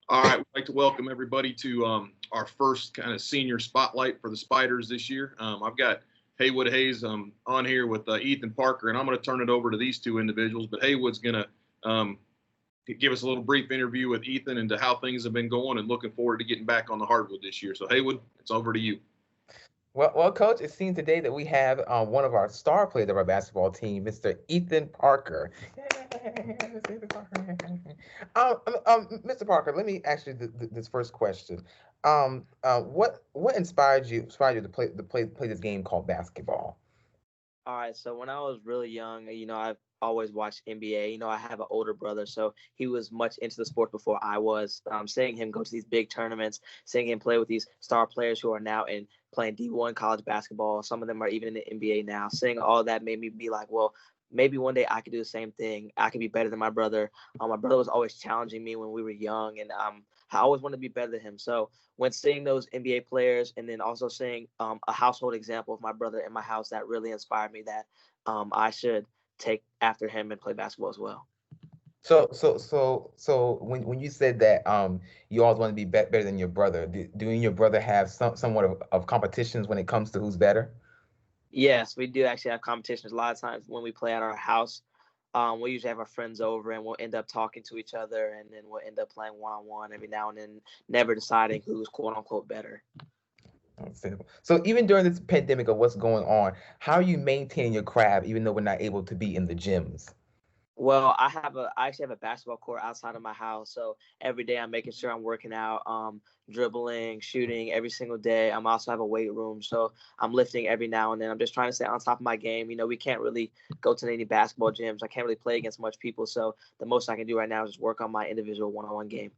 All right, we'd like to welcome everybody to our first kind of senior spotlight for the Spiders this year. I've got Haywood Hayes on here with Ethan Parker, and I'm going to turn it over to these two individuals. But Haywood's going to give us a little brief interview with Ethan into how things have been going and looking forward to getting back on the hardwood this year. So, Haywood, it's over to you. Well, Coach, it seems today that we have one of our star players of our basketball team, Mr. Ethan Parker. Ethan Parker. Mr. Parker, let me ask you this first question. What inspired you to play this game called basketball? All right, so when I was really young, I've always watched NBA. I have an older brother, so he was much into the sport before I was. Seeing him go to these big tournaments, seeing him play with these star players who are now in playing D1 college basketball. Some of them are even in the NBA now. Seeing all that made me be like, well, maybe one day I could do the same thing. I could be better than my brother. My brother was always challenging me when we were young, and I always wanted to be better than him. So when seeing those NBA players and then also seeing a household example of my brother in my house, that really inspired me that I should take after him and play basketball as well. So when you said that you always want to be better than your brother, do you and your brother have somewhat of competitions when it comes to who's better? Yes, we do actually have competitions. A lot of times when we play at our house, we usually have our friends over and we'll end up talking to each other and then we'll end up playing one-on-one every now and then, never deciding who's quote-unquote better. Understandable. So even during this pandemic of what's going on, how are you maintaining your craft even though we're not able to be in the gyms? Well, I actually have a basketball court outside of my house, so every day I'm making sure I'm working out, dribbling, shooting every single day. I'm also have a weight room, so I'm lifting every now and then. I'm just trying to stay on top of my game. We can't really go to any basketball gyms. I can't really play against much people, so the most I can do right now is just work on my individual one-on-one game.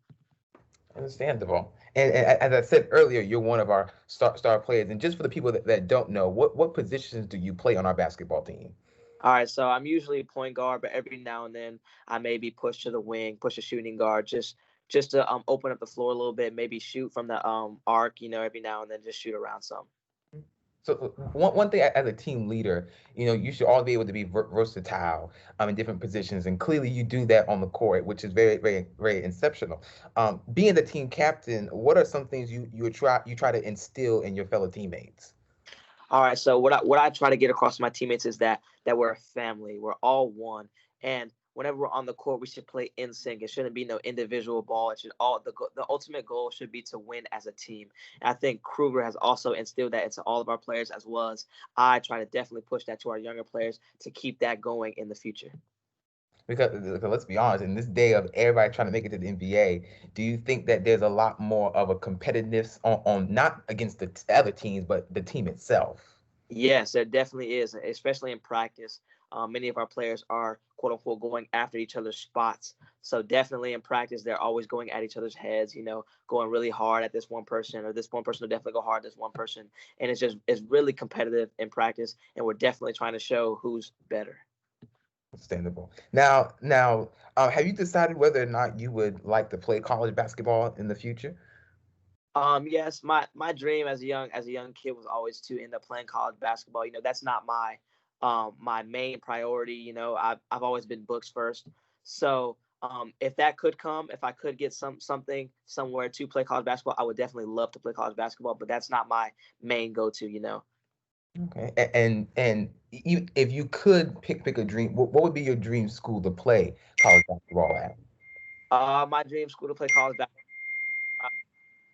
Understandable. And as I said earlier, you're one of our star players. And just for the people that don't know, what positions do you play on our basketball team? All right, so I'm usually point guard, but every now and then I may be pushed to the wing, push a shooting guard, just to open up the floor a little bit, maybe shoot from the arc, every now and then just shoot around some. So one thing as a team leader, you should all be able to be versatile in different positions, and clearly you do that on the court, which is very, very, very exceptional. Being the team captain, what are some things you try to instill in your fellow teammates? All right. So what I try to get across to my teammates is that we're a family. We're all one. And whenever we're on the court, we should play in sync. It shouldn't be no individual ball. It should all the ultimate goal should be to win as a team. And I think Kruger has also instilled that into all of our players as well as I try to definitely push that to our younger players to keep that going in the future. Because let's be honest, in this day of everybody trying to make it to the NBA, do you think that there's a lot more of a competitiveness on not against the other teams, but the team itself? Yes, there definitely is, especially in practice. Many of our players are quote unquote going after each other's spots. So definitely in practice, they're always going at each other's heads. Going really hard at this one person, or this one person will definitely go hard at this one person, and it's really competitive in practice, and we're definitely trying to show who's better. Understandable. Now, have you decided whether or not you would like to play college basketball in the future? Yes, my dream as a young kid was always to end up playing college basketball. That's not my main priority. I've always been books first. So if that could come, if I could get something somewhere to play college basketball, I would definitely love to play college basketball. But that's not my main go-to. Okay. If you could pick a dream, what would be your dream school to play college basketball at? My dream school to play college basketball.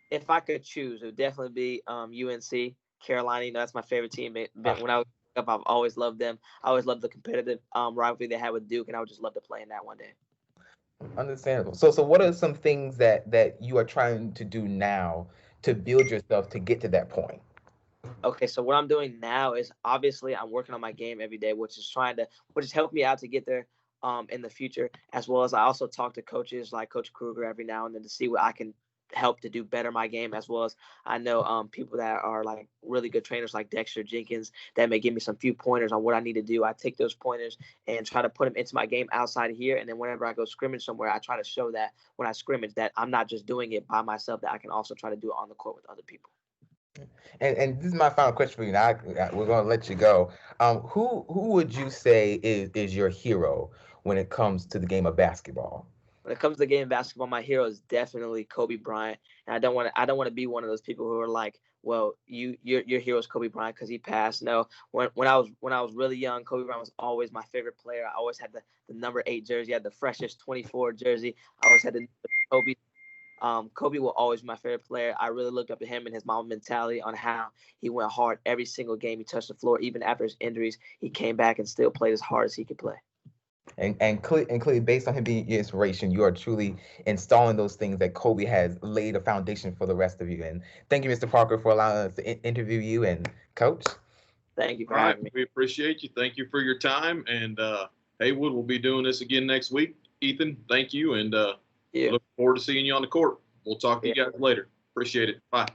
If I could choose, it would definitely be UNC, Carolina. That's my favorite team. When I was up, I've always loved them. I always loved the competitive rivalry they had with Duke, and I would just love to play in that one day. Understandable. So what are some things that you are trying to do now to build yourself to get to that point? Okay, so what I'm doing now is obviously I'm working on my game every day, which is helping me out to get there in the future, as well as I also talk to coaches like Coach Kruger every now and then to see what I can help to do better my game, as well as I know people that are like really good trainers like Dexter Jenkins that may give me some few pointers on what I need to do. I take those pointers and try to put them into my game outside of here, and then whenever I go scrimmage somewhere, I try to show that when I scrimmage that I'm not just doing it by myself, that I can also try to do it on the court with other people. And this is my final question for you. Now we're going to let you go. Who would you say is your hero when it comes to the game of basketball? when it comes to the game of basketball, my hero is definitely Kobe Bryant. And I don't want to be one of those people who are like, well, your hero is Kobe Bryant because he passed. No, when I was really young, Kobe Bryant was always my favorite player. I always had the number 8 jersey, I had the freshest 24 jersey. I always had the Kobe. Kobe will always be my favorite player. I really looked up to him and his mama mentality on how he went hard every single game he touched the floor. Even after his injuries, he came back and still played as hard as he could play. And clearly, based on him being your inspiration, you are truly installing those things that Kobe has laid a foundation for the rest of you. And thank you, Mr. Parker, for allowing us to interview you. And Coach, thank you for All right, having me. we appreciate you. Thank you for your time. And Haywood will be doing this again next week. Ethan, thank you. And Yeah. look forward to seeing you on the court. We'll talk to you guys later. Appreciate it. Bye.